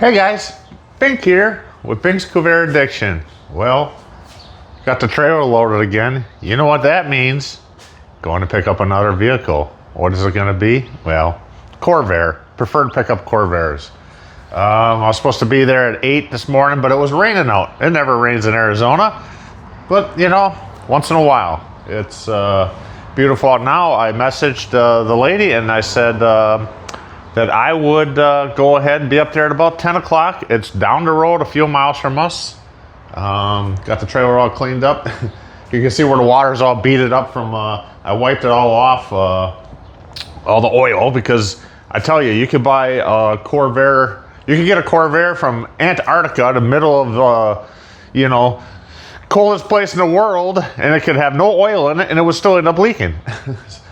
Hey guys, Bink here with Bink's Corvair Addiction. Well, got the trailer loaded again. You know what that means. Going to pick up another vehicle. What is it going to be? Well, Corvair. Prefer to pick up Corvairs. I was supposed to be there at 8 this morning, but it was raining out. It never rains in Arizona. But, you know, once in a while. It's beautiful out now. I messaged the lady and I said that I would go ahead and be up there at about 10 o'clock. It's down the road a few miles from us. Got the trailer all cleaned up. You can see where the water's all beaded up from, I wiped it all off, all the oil, because I tell you, you could buy a Corvair, you could get a Corvair from Antarctica, the middle of, you know, coldest place in the world, and it could have no oil in it, and it would still end up leaking.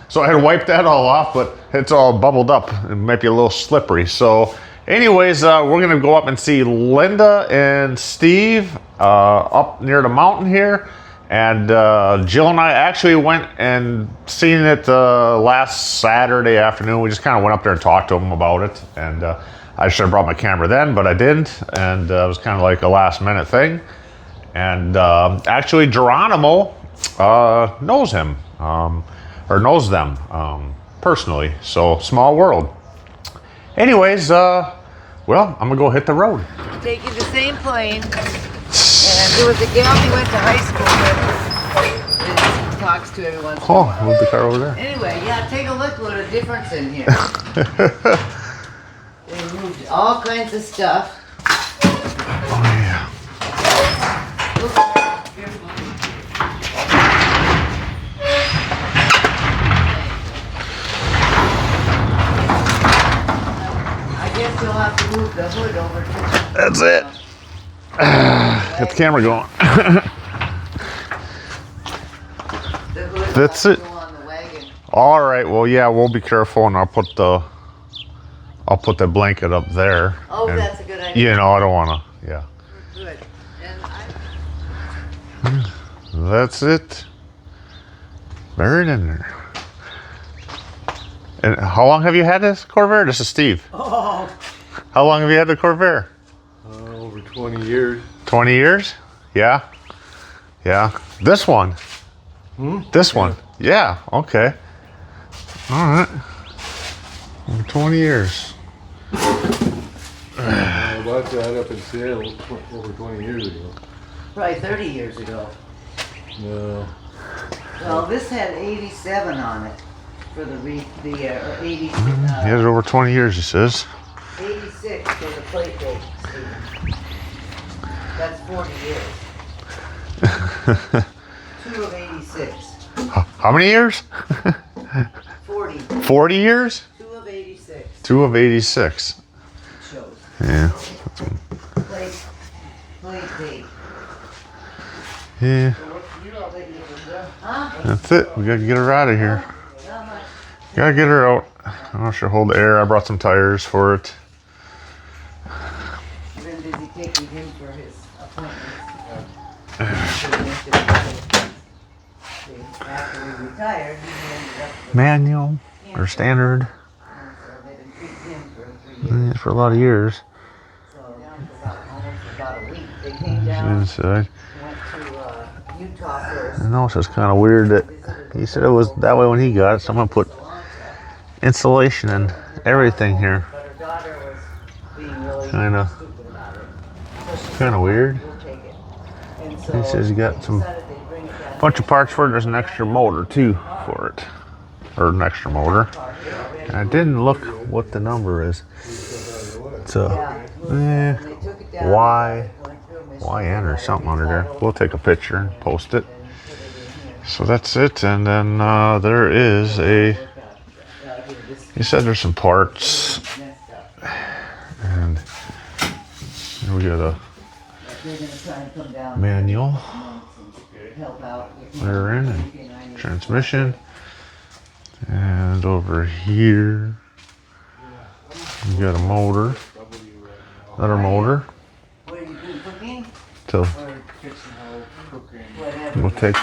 So I had to wipe that all off, but it's all bubbled up. It might be a little slippery. So anyways, we're gonna go up and see Linda and Steve up near the mountain here. And Jill and I actually went and seen it last Saturday afternoon. We just kind of went up there and talked to them about it. And I should have brought my camera then, but I didn't. And it was kind of like a last minute thing. And actually Geronimo knows him. Or knows them personally, so small world. Anyways, well, I'm gonna go hit the road. Taking the same plane, and there was a gal he went to high school with that he talks to every once in a while. Oh, move the car over there. Anyway, yeah, take a look what a difference in here. They moved all kinds of stuff. Oh yeah. You'll have to move the hood over to That's it. Get the camera going. the hood. That's it. Go on the wagon. All right. Well, yeah, we'll be careful, and I'll put the blanket up there. Oh, and, that's a good idea. you know, I don't want to. Yeah. Good. And That's it. Buried in there. And how long have you had this Corvair? This is Steve. oh, How long have you had the Corvair? Over 20 years. 20 years? Yeah. Yeah. This one. This one. Yeah. Okay. All right. Over 20 years. I bought that up in Seattle over 20 years ago. probably 30 years ago. No. Well, this had 87 on it for the 80. He had it over 20 years, he says. 86 for the plate date. That's 40 years. 2 of 86. How many years? 40. 40 years? 2 of 86. 2 of 86. Shows. Yeah. Plate date. Yeah. Huh? That's it. We gotta get her out of here. Not much. Gotta get her out. I don't know if she'll hold the air. I brought some tires for it. I've been busy taking him for his appointments. After we retired, he ended up with Manual or standard. cancer. They've been treating him for 3 years. For a lot of years. So almost about a week. They came down, Inside. went to Utah first. I know it's just kind of weird that he said it was that way when he got it. So I'm gonna put insulation and everything here. But her daughter was being really Kinda. stupid about it. So she Kinda said, weird. "We'll take it." And so He says he got they some decided they'd bring it down bunch of parts for it. There's an extra motor too for it, or an extra motor. And I didn't look what the number is. It's a They took it down, Y went through a YN or something under there. We'll take a picture and post it. So that's it. And then there is a. He said there's some parts, and here we got a They're gonna try and come down manual, and help out with rear end, and transmission, and over here we got a motor, another motor. What are you doing, cooking? So Or whatever. we'll take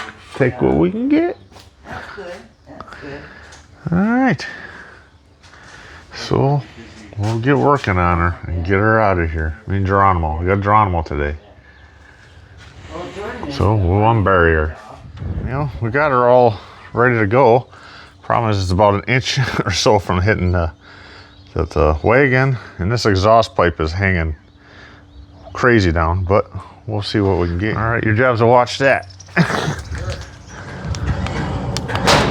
what we can get. That's good. That's good. All right. So we'll get working on her and get her out of here. Me and Geronimo. We got Geronimo today. So we'll unbury her. You know, we got her all ready to go. Problem is it's about an inch or so from hitting the wagon, and this exhaust pipe is hanging crazy down, but we'll see what we can get. All right, your job's to watch that.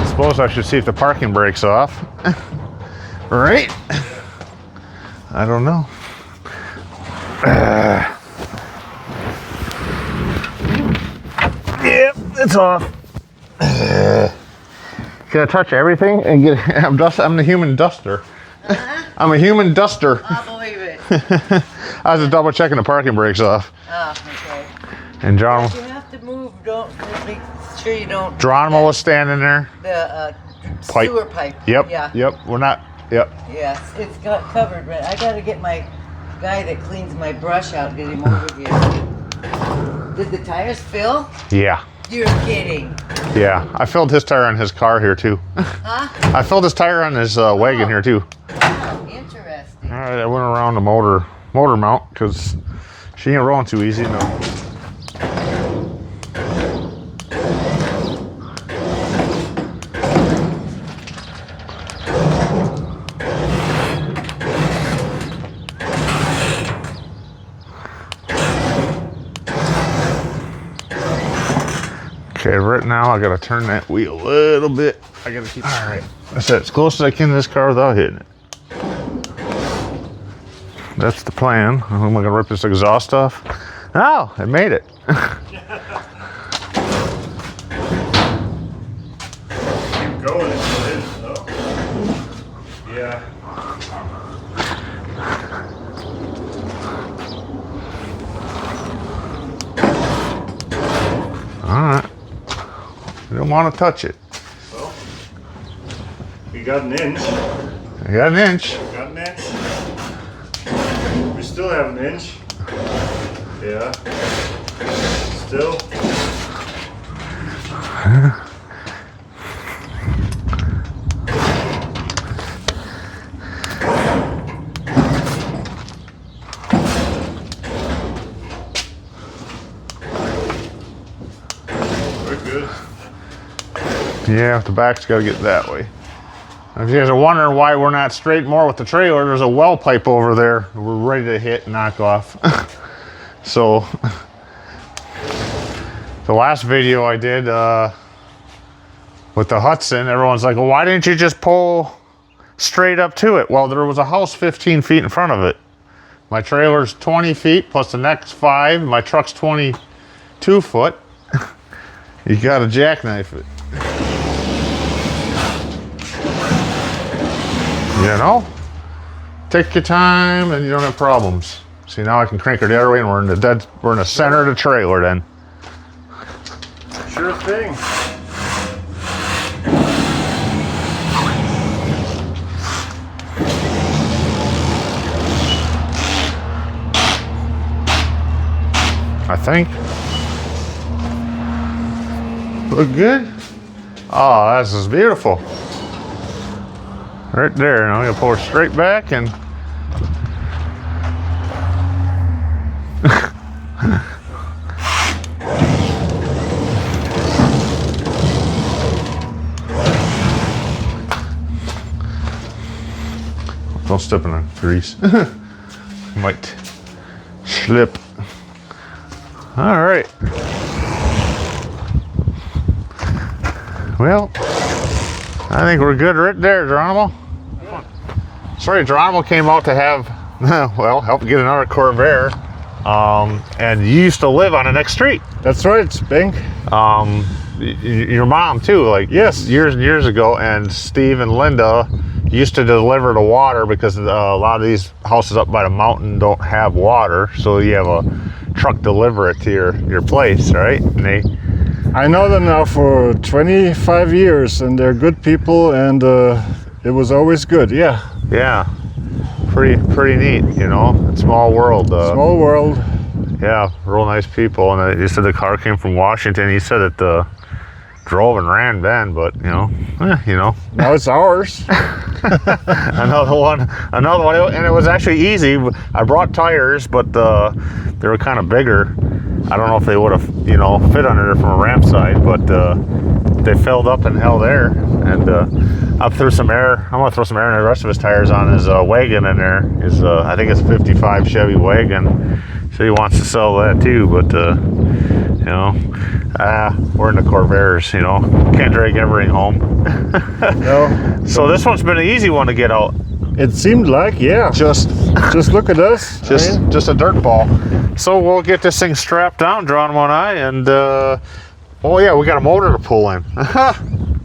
Suppose I should see if the parking brake's off. Right? I don't know. Yep, it's off. Can I touch everything and get? I'm the human duster. I'm a human duster. I'll believe it. I was just double checking the parking brakes off. Oh, okay. And John. You have to move. Don't make sure you don't. Geronimo was standing there. The Pipe. sewer pipe. Yep. Yeah. Yep. We're not. Yep. Yes, it's got covered. Right. I got to get my guy that cleans my brush out. Get him over here. Did the tires fill? Yeah. You're kidding. Yeah. I filled his tire on his car here too. Huh? I filled his tire on his wagon here too. Oh, interesting. All right. I went around the motor mount because she ain't rolling too easy. No. Okay, right now I gotta turn that wheel a little bit. I gotta keep. All right, that's it. As close as I can to this car without hitting it. That's the plan. I'm gonna rip this exhaust off. Oh, I made it. Keep going until it is, though. Yeah. All right. You don't want to touch it. Well, we got an inch. I got an inch. Got an inch. We still have an inch. Yeah. Still. We're good. Yeah, the back's got to get that way. If you guys are wondering why we're not straight more with the trailer, there's a well pipe over there we're ready to hit and knock off. So, the last video I did with the Hudson, everyone's like, well, why didn't you just pull straight up to it? Well, there was a house 15 feet in front of it. My trailer's 20 feet plus the next 5. My truck's 22 foot. You got to jackknife it. You know, take your time and you don't have problems. See, now I can crank her the other way and we're in the center of the trailer then. Sure thing. I think. Look good? Oh, this is beautiful. Right there, and I'm gonna pull her straight back and don't step in the grease. Might slip. All right. Well, I think we're good right there, Geronimo. Sorry, Geronimo came out to have, well, help get another Corvair. And you used to live on the next street. That's right, Bink. Your mom too, like Yes. years and years ago, and Steve and Linda used to deliver the water because a lot of these houses up by the mountain don't have water, so you have a truck deliver it to your place, right? And I know them now for 25 years, and they're good people, and it was always good. Yeah. yeah, pretty neat, you know. Small world. Small world. Yeah, real nice people. And you said the car came from Washington. You said that the drove and ran then, but you know. Now it's ours. another one, and it was actually easy. I brought tires, but they were kind of bigger. I don't know if they would have, fit under there from a ramp side, but they filled up and held air, and I threw some air. I'm gonna throw some air in the rest of his tires on his wagon in there. His I think it's a '55 Chevy wagon, so he wants to sell that too. But we're in the Corvairs, can't drag everything home. No. So this one's been an easy one to get out. It seemed like, yeah. Just look at us. just a dirt ball. So we'll get this thing strapped down, drawn one eye, and oh yeah, we got a motor to pull in.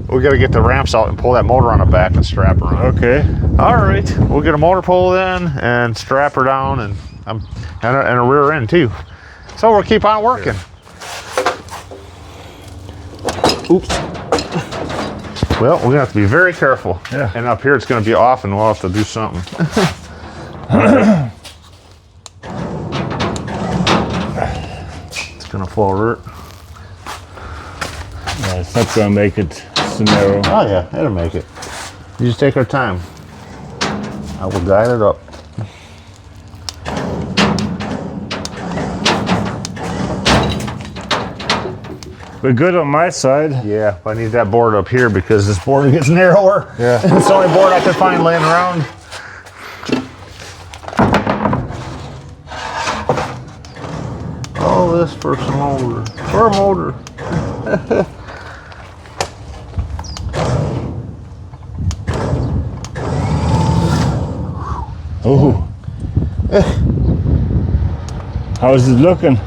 We got to get the ramps out and pull that motor on the back and strap her on. Okay. All right, we'll get a motor pulled in and strap her down, and a rear end too. So we'll keep on working. Oops. Well, we're gonna have to be very careful. Yeah. And up here it's gonna be off, and we'll have to do something. It's gonna fall right. Yeah, it's not gonna make it so narrow. Oh yeah, it'll make it. You just take our time. I will guide it up. We're good on my side. Yeah, I need that board up here because this board gets narrower. Yeah. It's the only board I could find laying around. All this for some motor. For a motor. Oh. How's it looking?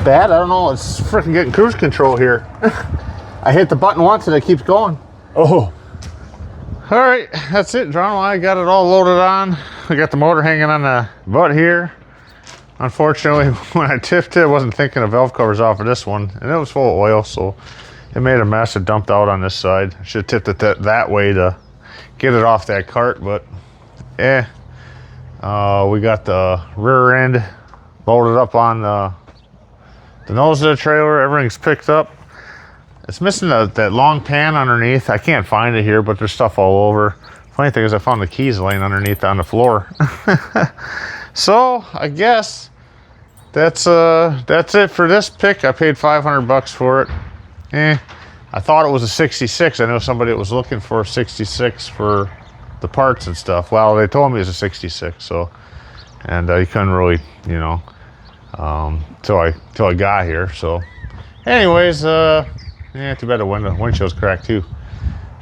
Bad? I don't know. It's freaking getting cruise control here. I hit the button once and it keeps going. Oh. All right, that's it, John. I got it all loaded on. I got the motor hanging on the butt here. Unfortunately, when I tipped it, I wasn't thinking the valve covers off of this one, and it was full of oil, so it made a mess. It dumped out on this side. I should have tipped it that way to get it off that cart, but we got the rear end loaded up on the nose of the trailer. Everything's picked up. It's missing that long pan underneath. I can't find it here, but there's stuff all over. Funny thing is I found the keys laying underneath on the floor. So I guess that's it for this pick. I paid $500 for it. I thought it was a 66. I know somebody that was looking for a 66 for the parts and stuff. Well, they told me it was a 66, so, and you couldn't really, till I got here. So anyways, too bad the windshield's cracked too.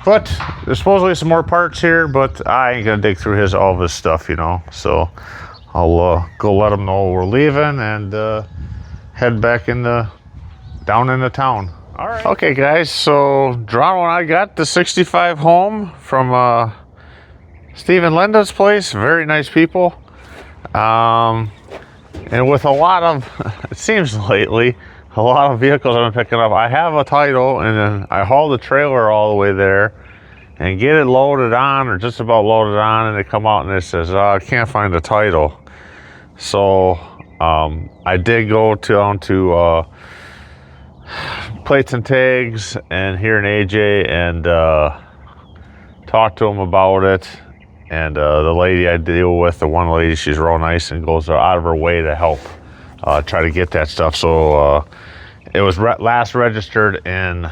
But there's supposedly some more parts here, but I ain't gonna dig through all of his stuff, so I'll go let him know we're leaving and head back down into town. All right. Okay, guys, so Geronimo and I got the 65 home from Steve and Linda's place. Very nice people. And with a lot of, it seems lately, a lot of vehicles I've been picking up, I have a title and then I haul the trailer all the way there and get it loaded on or just about loaded on, and they come out and it says, I can't find the title. So I did go down to Plates and Tags and here in AJ and talk to them about it. And the lady I deal with, the one lady, she's real nice and goes out of her way to help try to get that stuff. So it was last registered in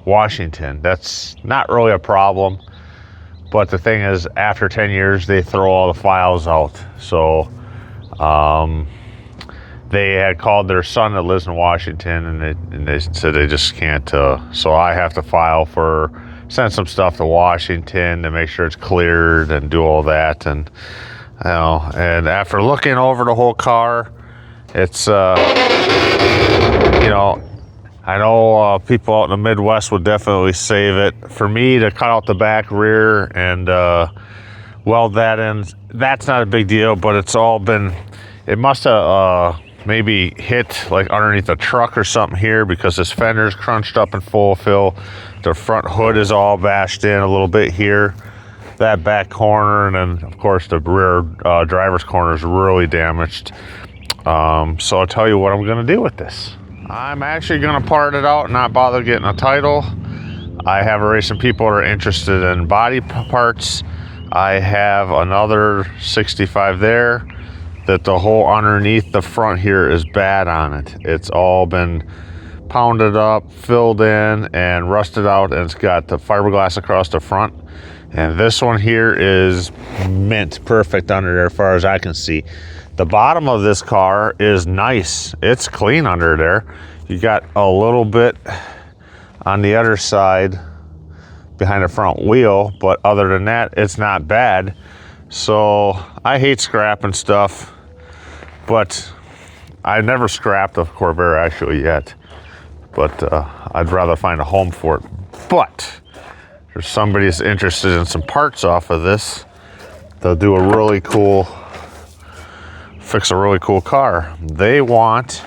Washington. That's not really a problem. But the thing is, after 10 years, they throw all the files out. So they had called their son that lives in Washington, and they said they just can't. So I have to send some stuff to Washington to make sure it's cleared and do all that. And and after looking over the whole car, it's I know people out in the Midwest would definitely save it. For me to cut out the back rear and weld that in, that's not a big deal, but it's all been, it must have maybe hit like underneath a truck or something here because this fender's crunched up in full fill. The front hood is all bashed in a little bit here. That back corner, and then of course the rear driver's corner is really damaged. So I'll tell you what I'm gonna do with this. I'm actually gonna part it out and not bother getting a title. I have already some people that are interested in body parts. I have another 65 there that the whole underneath the front here is bad on it. It's all been pounded up, filled in, and rusted out, and it's got the fiberglass across the front. And this one here is mint, perfect under there as far as I can see. The bottom of this car is nice. It's clean under there. You got a little bit on the other side behind the front wheel, but other than that, it's not bad. So I hate scrapping stuff, but I never scrapped a Corvair actually yet. But I'd rather find a home for it. But if somebody's interested in some parts off of this, they'll do a really cool, fix a really cool car. They want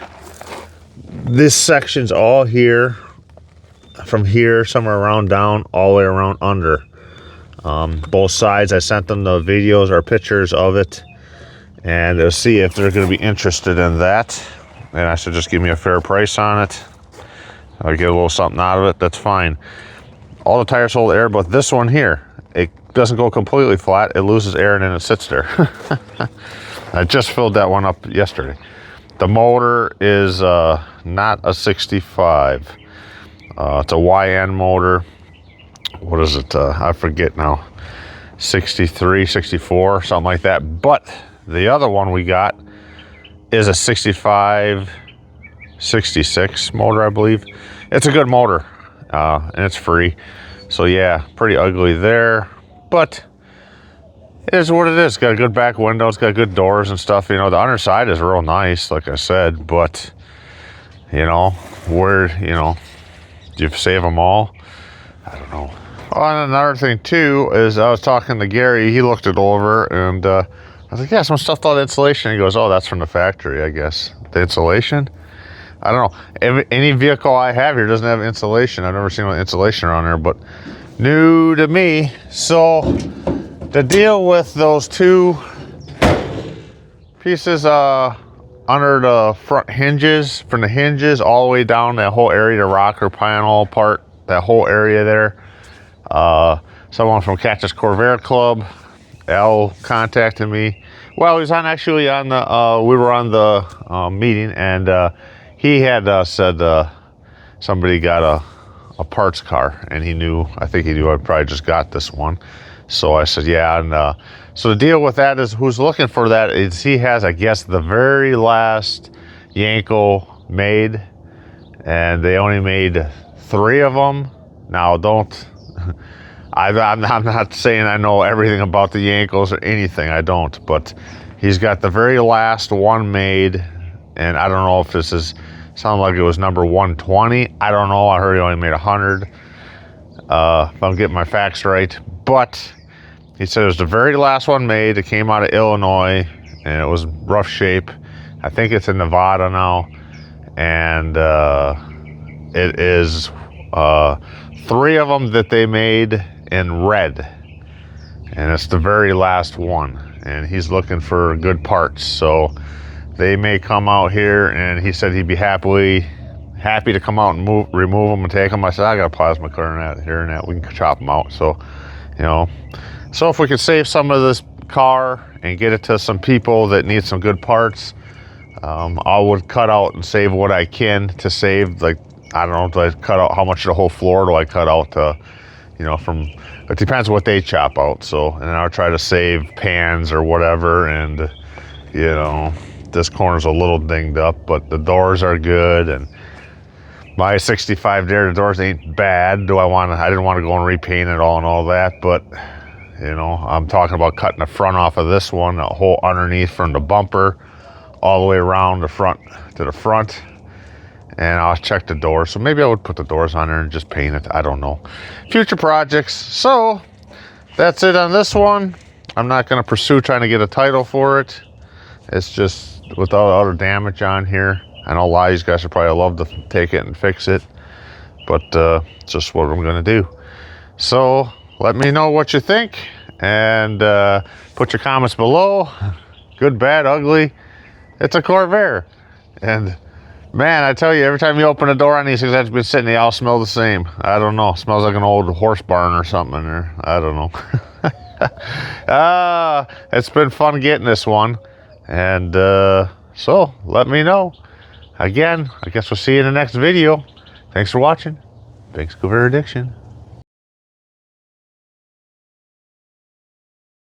this section's all here, from here somewhere around down, all the way around under. Both sides. I sent them the videos or pictures of it, and they'll see if they're going to be interested in that. And I said, just give me a fair price on it. I'll get a little something out of it. That's fine. All the tires hold air, but this one here, it doesn't go completely flat. It loses air and then it sits there. I just filled that one up yesterday. The motor is not a 65. It's a YN motor. What is it? I forget now. 63, 64, something like that. But the other one we got is a 65, 66 motor, I believe. It's a good motor, and it's free. So yeah, pretty ugly there, but it is what it is. It's got a good back window. It's got good doors and stuff. You know, the underside is real nice, like I said, but you know, where, you know, do you save them all? I don't know. Oh, and another thing too is I was talking to Gary. He looked it over, and I was like, yeah, some stuff about insulation. He goes, oh, that's from the factory, I guess. The insulation? I don't know. Any vehicle I have here doesn't have insulation. I've never seen an insulation on there, but new to me. So the deal with those two pieces under the front hinges, from the hinges all the way down that whole area, the rocker panel part, that whole area there. Someone from Cactus Corvair Club, Al, contacted me. Well, he was actually on the, we were on the meeting, and he had said somebody got a parts car, and he knew, I think he knew I probably just got this one. So I said, yeah. And so the deal with that is, who's looking for that is, he has, I guess, the very last Yanko made, and they only made 3 of them. Now, don't, I'm not saying I know everything about the Yankos or anything. I don't, but he's got the very last one made, and I don't know if this is, sounded like it was number 120. I don't know. I heard he only made 100. If I'm getting my facts right. But he said it was the very last one made. It came out of Illinois, and it was rough shape. I think it's in Nevada now. And it is 3 of them that they made in red. And it's the very last one. And he's looking for good parts. So they may come out here, and he said he'd be happy to come out and remove them and take them. I said, I got a plasma cutter in that, here and that. We can chop them out. So, you know, so if we could save some of this car and get it to some people that need some good parts, I would cut out and save what I can to save. Like, I don't know, do I cut out, how much of the whole floor do I cut out to, you know, from, it depends what they chop out. So, and then I'll try to save pans or whatever. And, you know, this corner's a little dinged up, but the doors are good. And my 65 there, the doors ain't bad. I didn't want to go and repaint it all and all that, but you know, I'm talking about cutting the front off of this one, the whole underneath from the bumper all the way around the front to the front. And I'll check the doors. So maybe I would put the doors on there and just paint it. I don't know. Future projects. So that's it on this one. I'm not going to pursue trying to get a title for it. It's just with all the other damage on here. I know a lot of you guys would probably love to take it and fix it, but it's just what I'm going to do. So let me know what you think, and put your comments below. Good, bad, ugly. It's a Corvair. And Man, I tell you, every time you open the door on these things, that's been sitting, they all smell the same. I don't know. It smells like an old horse barn or something in there. I don't know. It's been fun getting this one. And so, let me know. Again, I guess we'll see you in the next video. Thanks for watching. Bink's Corvair Addiction.